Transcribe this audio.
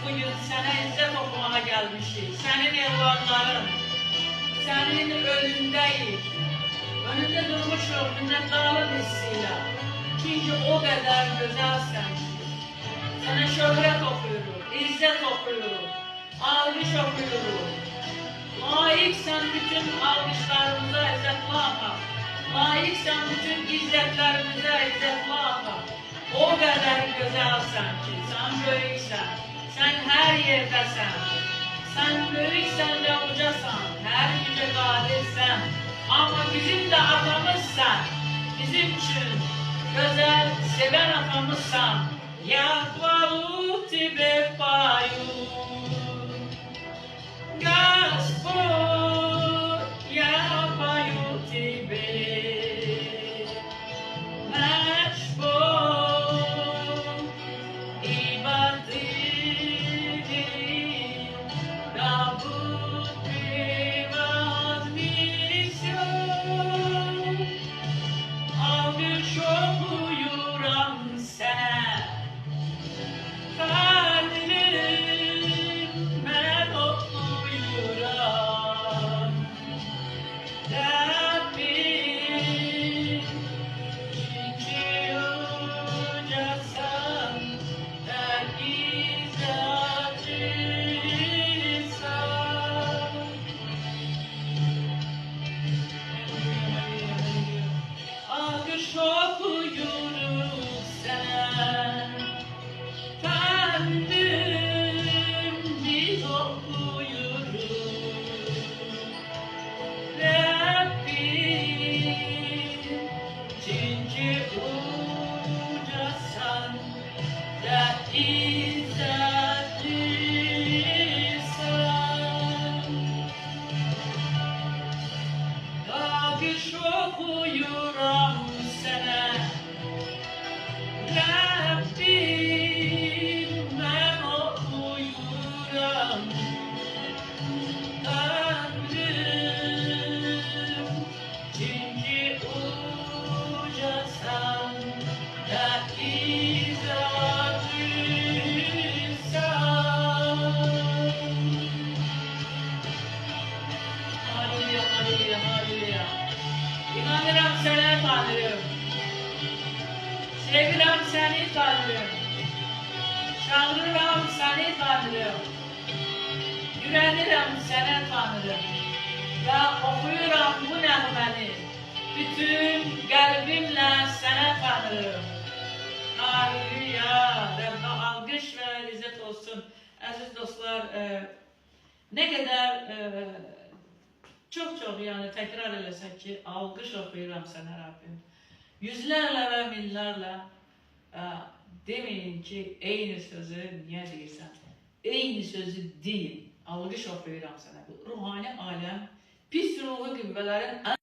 bugün sənə izzət oxumağa gəlmişik. Sənin evladların, sənin önündəyik. Önündə durmuşuq minnətdarlıq hissiyle. Çünkü o kadar güzelsən ki. Sənə şöhrət oxuyuruq, izzət oxuyuruq, alqış oxuyuruq. Layiqsən bütün alqışlarımıza izzətli ağa. Layiqsən bütün izzətlərimizə izzətli ağa. O kadar güzelsən ki, sen böyüksən, sen her yerdəsən. Sen böyüksən ve ucasan, her güce qadirsən. Ama bizim de atamızsan, bizim için güzel, seven atamızsan. Ya hvalu tebe paju, Gospod, ja paju tebe. Naš Bog, iba ti, da budemo misjon. Alqış oxuyuram sənə, Tanrım, mən oxuyuram. Rəbbim, çünki ucasan, sən izzətlisən. Alqış oxuyuruq sənə, Tanrım, biz oxuyuruq. Rəbbim, çünki ucasan və izzətlisən. Alqış oxuyuram sənə, Rəbbim, mən oxuyuram. Tanrım, çünki ucasan və izzətlisən. Halleluya, halleluya, halleluya. İnanıram sənə Tanrım. Sevirəm səni Tanrım. Çağırıram səni Tanrım. Güvənirəm sənə Tanrım. Və oxuyuram bu nəğməni bütün qəlbimlə sənə Tanrım. Halleluya. Rəbbə alqış və izzət olsun. Əziz dostlar, ne kadar çok yani tekrar eləsək ki, alqış oxuyuram sənə Rabbim. Yüzlərlə və minlərlə demeyin ki, eyni sözü niyə deyirsən? Eyni sözü deyil. Alqış oxuyuram sənə. Bu ruhani aləm, pis ruhu qüvvələrin